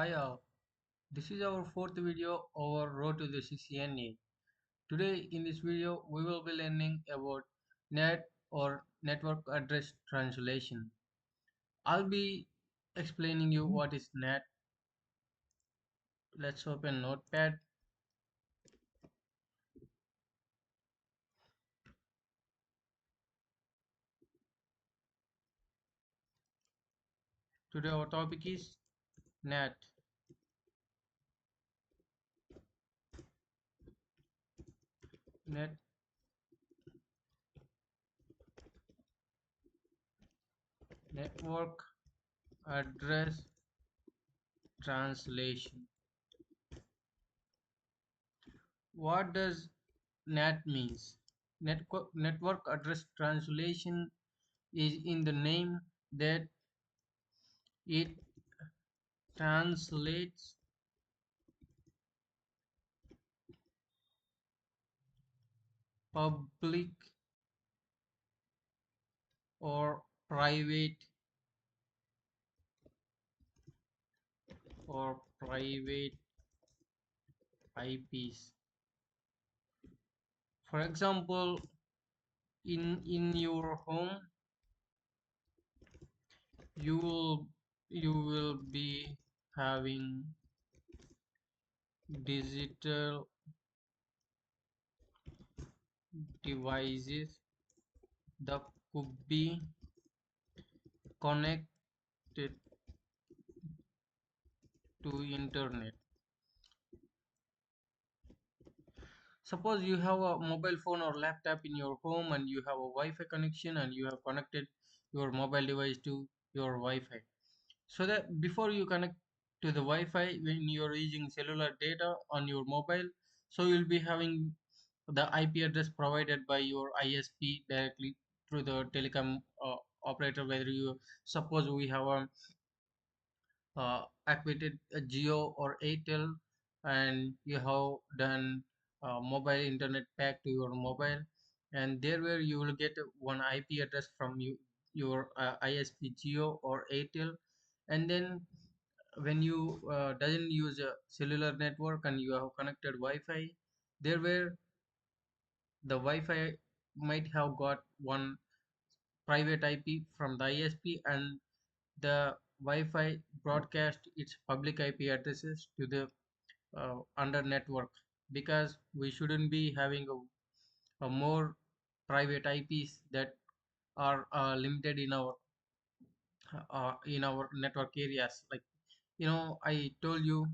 Hi, this is our fourth video over road to the CCNA. Today in this video we will be learning about NAT or Network Address Translation. I'll be explaining you what is NAT. Let's open Notepad. Today our topic is NAT. NAT Network Address Translation. What does NAT means? Network Address Translation is in the name that it translates public or private or private IPs. For example, in your home, you will you will be having digital devices that could be connected to internet. Suppose you have a mobile phone or laptop in your home and you have a Wi-Fi connection and you have connected your mobile device to your Wi-Fi. So that before you connect to the Wi-Fi, when you're using cellular data on your mobile, so you'll be having the IP address provided by your ISP directly through the telecom operator. Whether you suppose we have a activated a Geo or Airtel, and you have done mobile internet pack to your mobile, and there where you will get one IP address from your ISP Geo or Airtel, and then when you doesn't use a cellular network and you have connected Wi-Fi, there where the Wi-Fi might have got one private IP from the ISP, and the Wi-Fi broadcast its public IP addresses to the under network, because we shouldn't be having a more private IPs that are limited in our network areas. Like, I told you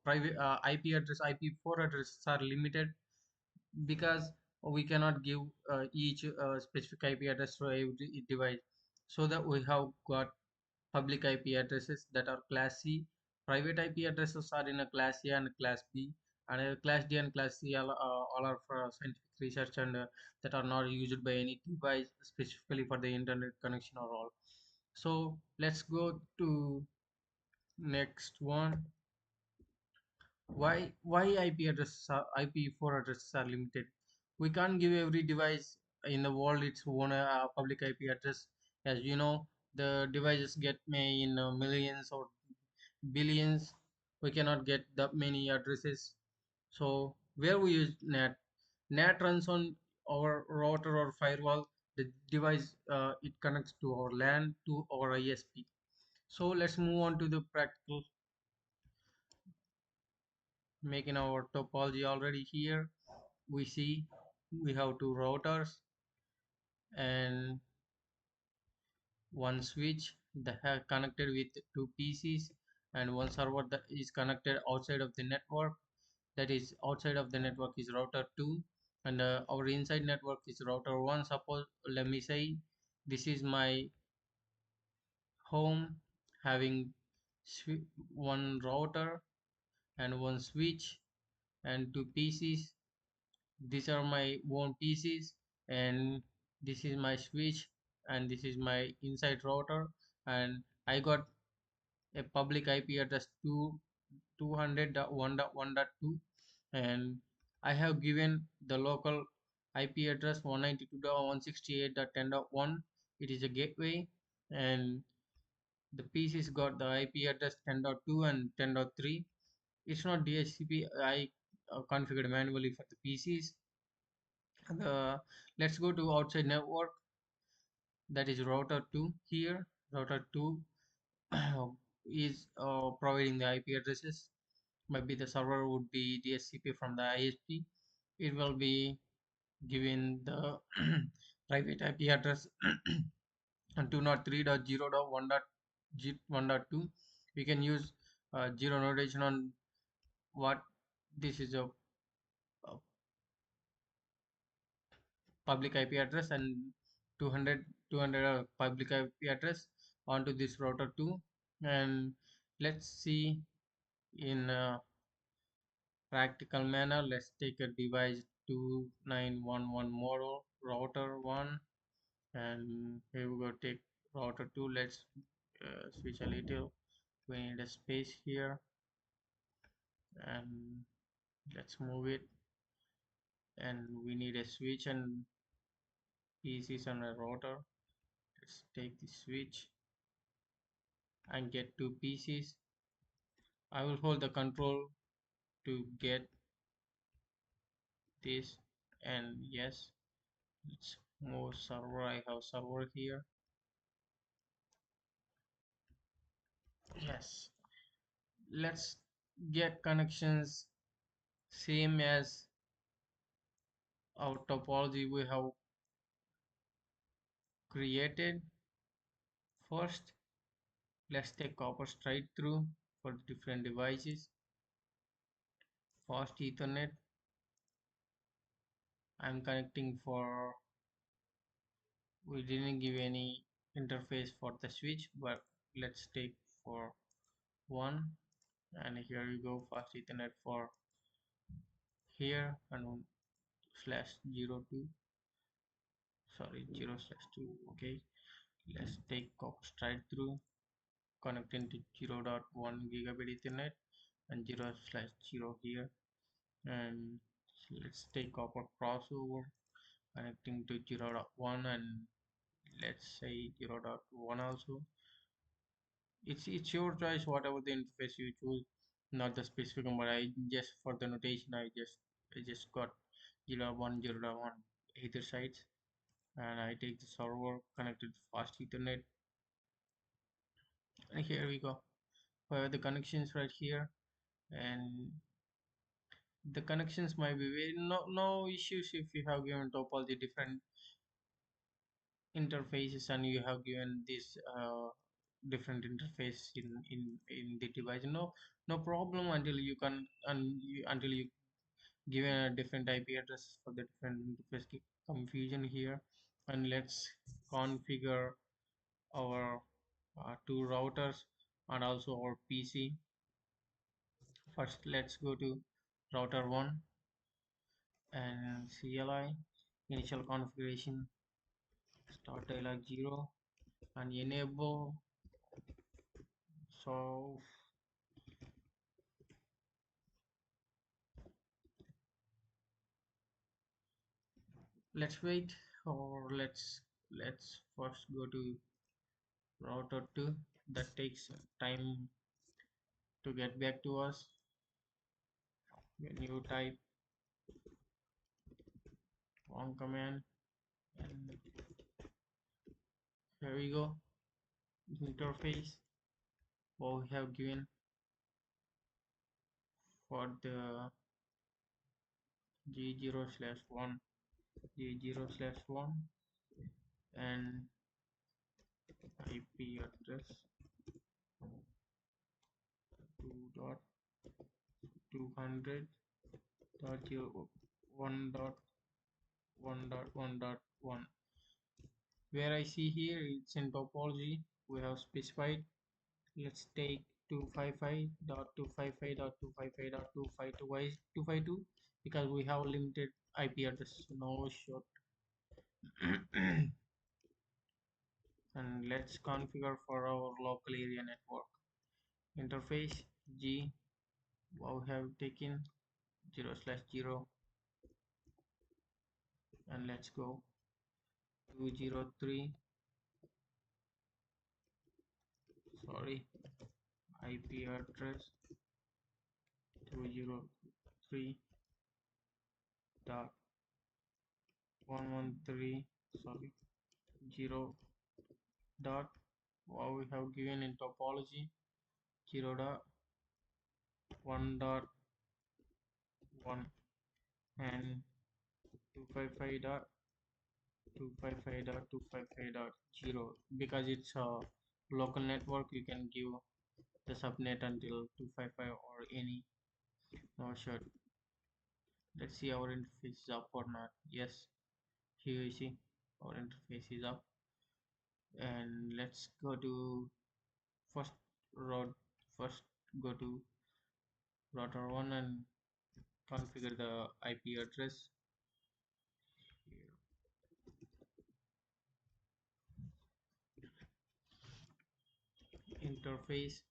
private IP address, IP4 addresses are limited because we cannot give each specific IP address to every device. So that we have got public IP addresses that are class C. Private IP addresses are in a class A and a class B, and class D and class C all are for scientific research, and that are not used by any device specifically for the internet connection or all. So let's go to next one. Why IP4 addresses are limited? We can't give every device in the world its own public IP address. As you know, the devices get may in millions or billions. We cannot get that many addresses. So where we use NAT runs on our router or firewall. The device it connects to our LAN to our ISP. So let's move on to the practical. Making our topology already here, we see we have two routers and one switch that are connected with two PCs, and one server that is connected outside of the network. That is outside of the network is router 2, and our inside network is router 1. Suppose, let me say, this is my home having one router and one switch and two PCs. These are my own PCs, and this is my switch, and this is my inside router, and I got a public IP address 200.1.1.2, and I have given the local IP address 192.168.10.1. It is a gateway, and The PCs got the IP address 10.2 and 10.3. It's not DHCP. I configured manually for the PCs. Let's go to outside network. That is router 2 here. Router 2 is providing the IP addresses. Maybe the server would be DHCP from the ISP. It will be given the private IP address and 203.0.1.1.2. We can use zero notation on what this is a public IP address, and 200 public IP address onto this router 2. And let's see in a practical manner. Let's take a device 2911 model router 1, and here we go, take router 2. Let's switch a little. We need a space here, and let's move it, and we need a switch and PCs on a router. Let's take the switch and get two PCs. I will hold the control to get this, and yes, let's move server. I have server here. Yes, let's get connections same as our topology we have created. First, let's take copper straight through for different devices. Fast Ethernet. I'm connecting for, we didn't give any interface for the switch, but let's take for one, and here you go, fast Ethernet for here, and slash 02, sorry, 0/2. Okay, let's take copper straight through, connecting to 0.1 gigabit Ethernet, and 0/0 here. And let's take copper crossover, connecting to 0.1, and let's say 0.1 also. It's your choice, whatever the interface you choose, not the specific one, but I just, for the notation, I just got 0.1 0.1 either sides. And I take the server, connected to fast Ethernet, and here we go. We have the connections right here, and the connections might be very, no issues if you have given topology different interfaces, and you have given this different interface in the device. No problem until you can, until you given a different IP address for the different interface confusion here. And let's configure our two routers and also our PC. First, let's go to router 1 and CLI initial configuration, start dialog 0, and enable. So let's wait, or let's first go to router 2. That takes time to get back to us. When you type one command, and here we go, interface what we have given for the G0/1, G0/1, and IP address 2.200.1.1.1. Where I see here, it's in topology we have specified. Let's take 255.255.255.252. Why is 252? Because we have limited IP address, no short. And let's configure for our local area network interface. G, we have taken 0/0, and let's go 203 sorry, IP address 203 dot 113, sorry, 0 dot what we have given in topology 0 dot 1 dot 1 and 255 dot 255 dot 255 dot 0. Because it's a local network, you can give the subnet until 255 or any. No sure. Let's see our interface is up or not. Yes, here you see our interface is up. And let's go to first route. First go to router 1 and configure the IP address. Interface,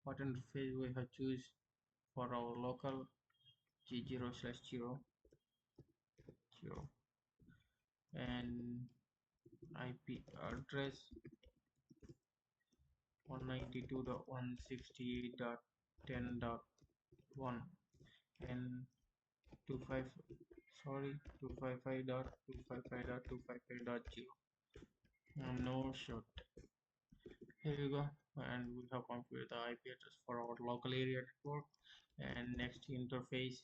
what interface we have choose for our local G0/0 0 and IP address 192.168.10.1 and 25 sorry 255.255.255.0. No short. Here you go, and we have configured the IP address for our local area network. And next interface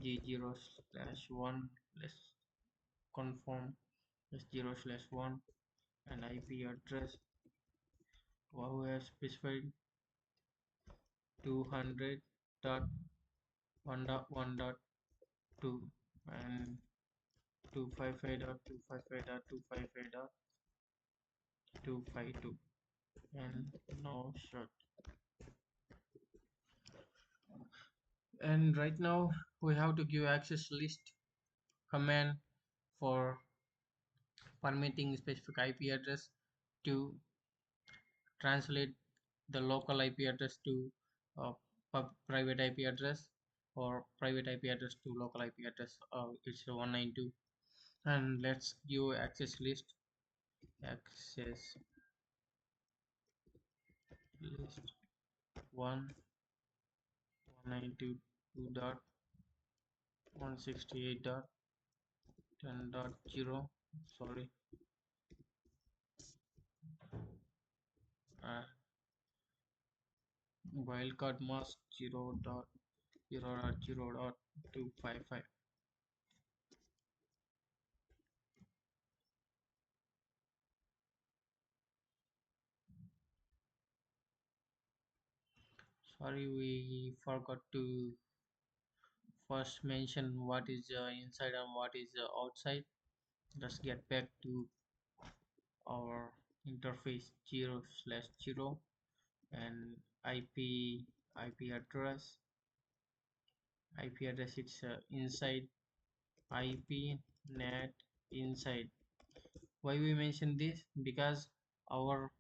G0/1, let's confirm S0/1 and IP address what we have specified 200.1.1.2 and 255.255.255.252 and no short. And right now we have to give access list command for permitting specific IP address to translate the local IP address to private IP address or private IP address to local IP address. It's 192. And let's give access list access list 192.168.10.0. Sorry, uh, wildcard mask 0.0.0.255. Sorry, we forgot to first mention what is inside and what is outside. Let's get back to our interface 0/0 and IP address. IP address, it's inside IP NAT inside. Why we mention this? Because our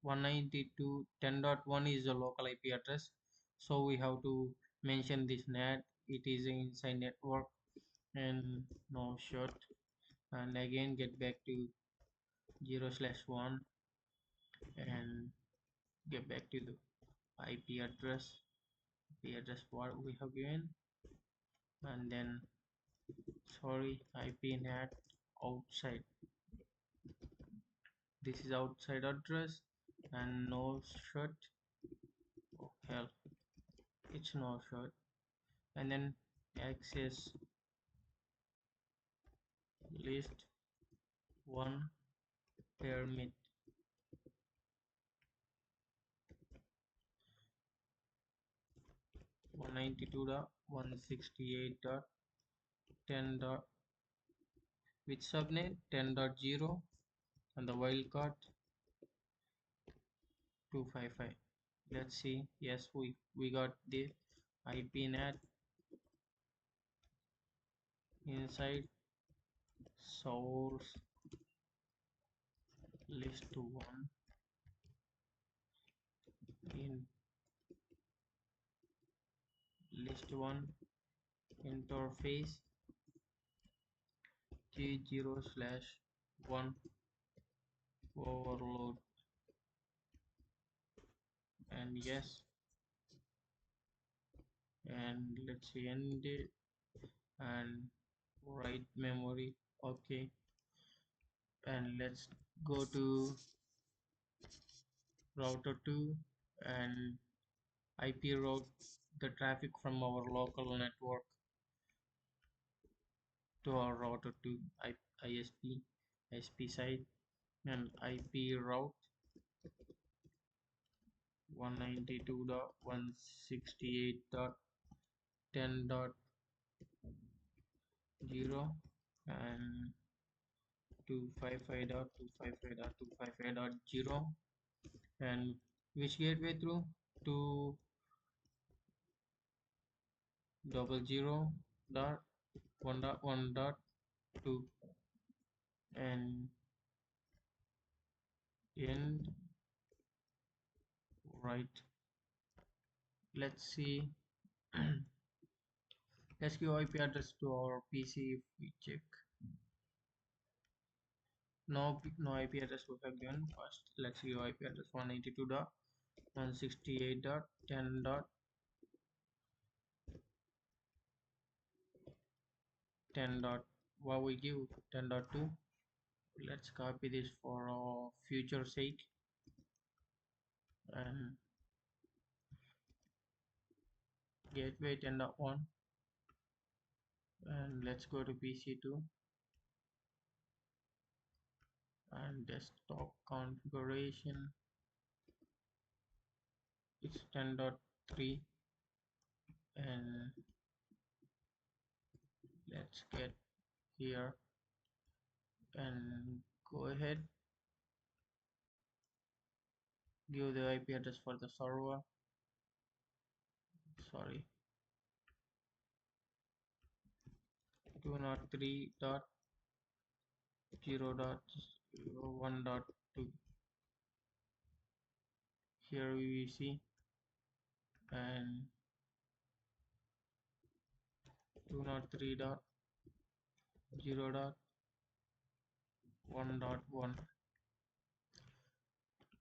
192.10.1 is a local IP address, so we have to mention this NAT. It is an inside network and no short. And again get back to 0/1 and get back to the IP address. IP address what we have given, and then sorry IP NAT outside. This is outside address and no short. Oh hell, it's no short. And then access list 1 permit 192.168.10. With subnet 10.0 and the wildcard 255. Let's see. Yes, we got the IP NAT inside source list 1 in list 1 interface G0/1 overload and yes, and let's say end it and write memory. Okay, and let's go to router 2 and IP route the traffic from our local network to our router 2 ISP side, and IP route 192.168.10.0 and 255.255.255.0, and which gateway through to 00.1.1.2 and end. Right, let's see. Let's give IP address to our PC if we check. No IP address we have given. First, let's give IP address 192.168.10.10. What we give 10.2. Let's copy this for our future sake and gateway 10.1, and let's go to PC2 and desktop configuration. It's 10.3, and let's get here and go ahead, give the IP address for the server. Sorry, 203.0.1.2. Here we see, and 203.0.1.1.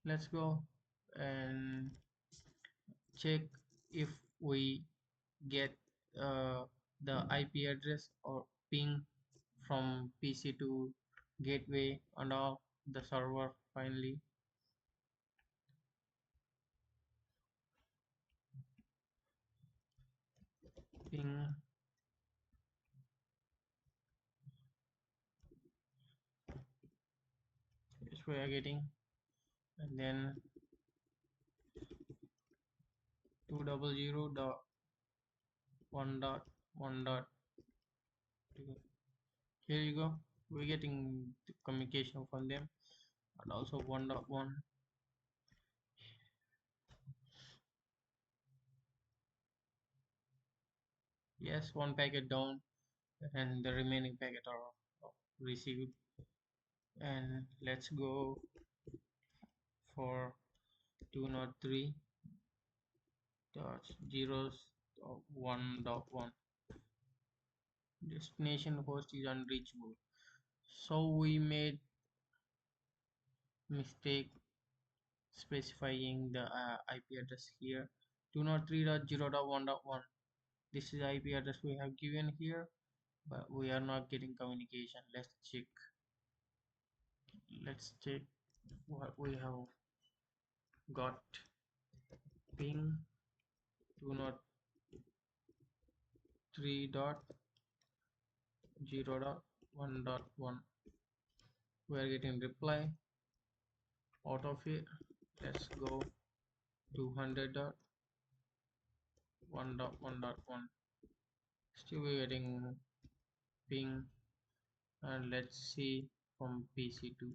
Let's go and check if we get the IP address or ping from PC to gateway and all the server. Finally, ping is we are getting, and then 200.1.1.2. Here you go, we're getting the communication from them, and also 1.1. Yes, one packet down and the remaining packet are received. And let's go for 203.0.1.1. Destination host is unreachable, so we made mistake specifying the IP address here. 203.0.1.1. This is the IP address we have given here, but we are not getting communication. Let's check what we have got. Ping 203.0.1.1. we are getting reply out of it. Let's go 200.1.1.1. still we're getting ping, and let's see from PC2.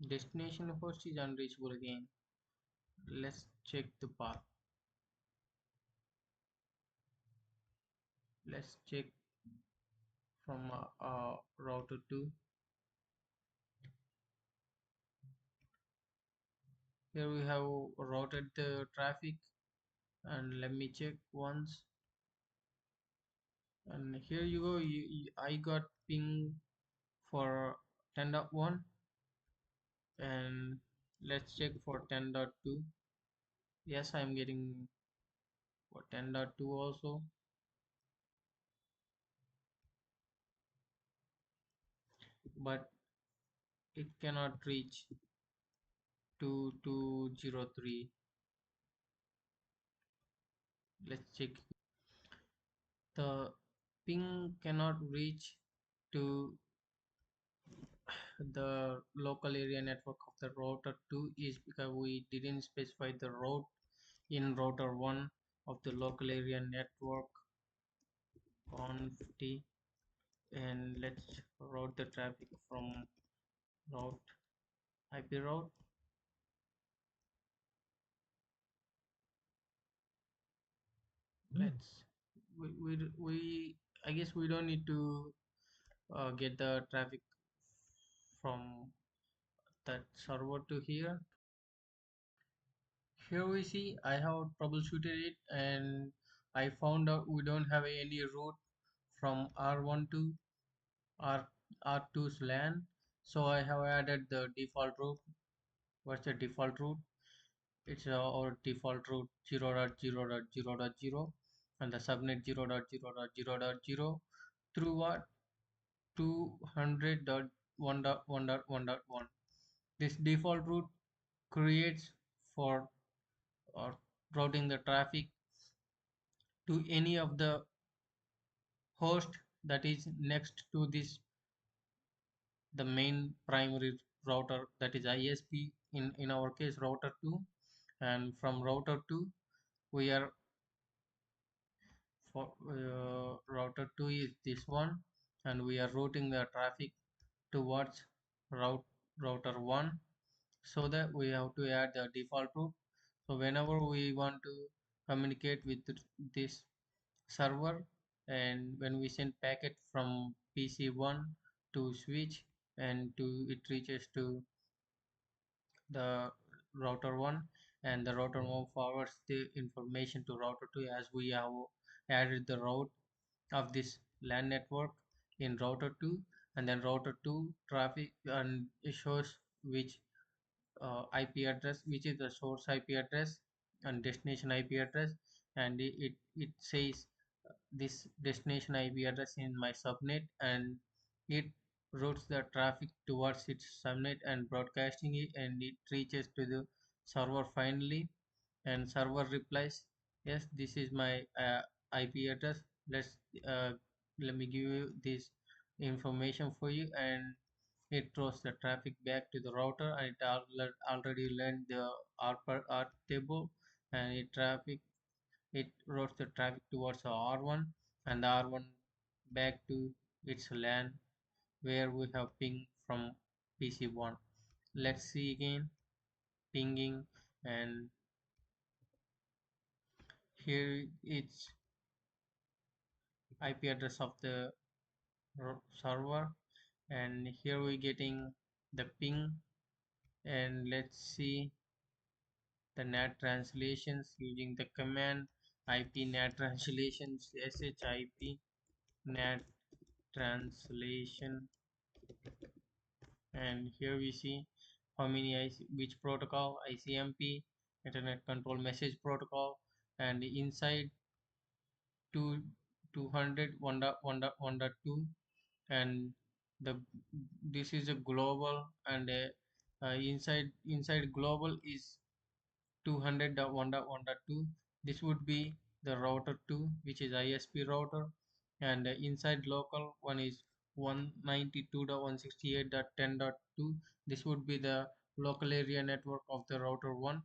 Destination host is unreachable again. Let's check the path. Let's check from router 2. Here we have routed the traffic, and let me check once. And here you go, I got ping for 10.1, and let's check for 10.2. Yes, I'm getting for 10.2 also, but it cannot reach 2203. Let's check. The ping cannot reach to the local area network of the router 2 is because we didn't specify the route in router 1 of the local area network on 50. And let's route the traffic from route IP route. Let's we I guess we don't need to get the traffic from that server to here. Here we see I have troubleshooted it, and I found out we don't have any route from R1 to R R2's LAN. So I have added the default route. What's the default route? It's our default route 0.0.0.0 and the subnet 0.0.0.0 through what 200.1.1.1.1. This default route creates for routing the traffic to any of the host that is next to this the main primary router, that is ISP, in our case router 2. And from router 2 we are for router 2 is this one, and we are routing the traffic towards route router 1, so that we have to add the default route. So whenever we want to communicate with this server, and when we send packet from PC1 to switch and to it reaches to the router 1, and the router 1 forwards the information to router 2 as we have added the route of this LAN network in router 2. And then router 2 traffic and it shows which IP address, which is the source IP address and destination IP address, and it says this destination IP address in my subnet, and it routes the traffic towards its subnet and broadcasting it, and it reaches to the server finally, and server replies, yes, this is my IP address. let's uh, Let me give you this information for you, and it throws the traffic back to the router, and it already learned the R per R table, and it routes the traffic towards the R1, and the R1 back to its LAN where we have ping from PC1. Let's see again pinging, and here it's IP address of the server, and here we getting the ping. And let's see the NAT translations using the command IP NAT translations ship NAT translation. And here we see how many which protocol ICMP Internet Control Message Protocol, and inside 2 200 1.1.1.2, and the this is a global, and inside global is 200.1.1.2. This would be the router 2, which is ISP router, and inside local one is 192.168.10.2. This would be the local area network of the router 1,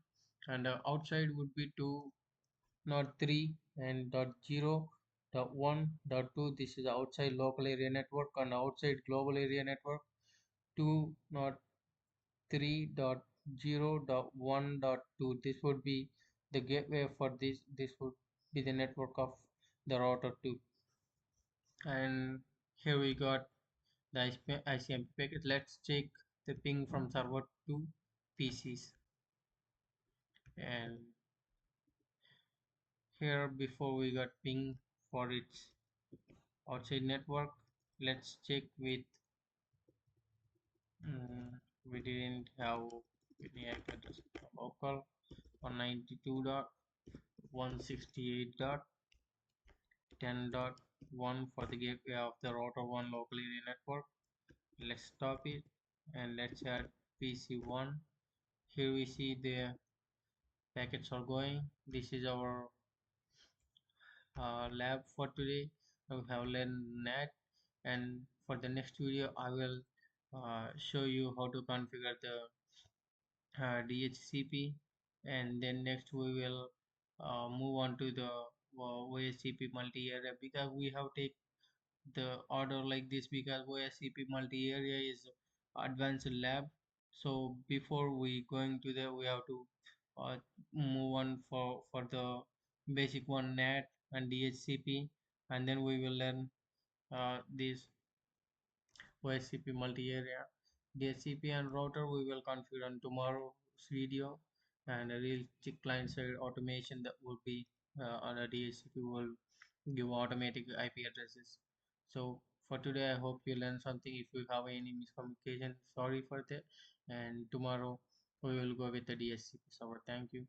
and outside would be 203 and dot 0 dot 1 dot 2. This is outside local area network, and outside global area network 203.0.1.2. This would be the gateway for this would be the network of the router 2. And here we got the ICMP packet. Let's check the ping from server to PCs. And here before we got ping for its outside network. Let's check with we didn't have any IP address local 192.168.10.1 for the gateway of the router 1 local area network. Let's stop it and let's add PC1. Here we see the packets are going. This is our lab for today. We have learned NAT, and for the next video I will show you how to configure the DHCP, and then next we will move on to the OSCP multi-area, because we have take the order like this because OSCP multi-area is advanced lab. So before we going to the, we have to uh, move on for the basic one, NAT and DHCP, and then we will learn this OSCP multi-area. DHCP and router we will configure on tomorrow's video, and a real client-side automation that will be on a DHCP will give automatic IP addresses. So for today, I hope you learned something. If you have any miscommunication, sorry for that. And tomorrow we will go with the DHCP server. Thank you.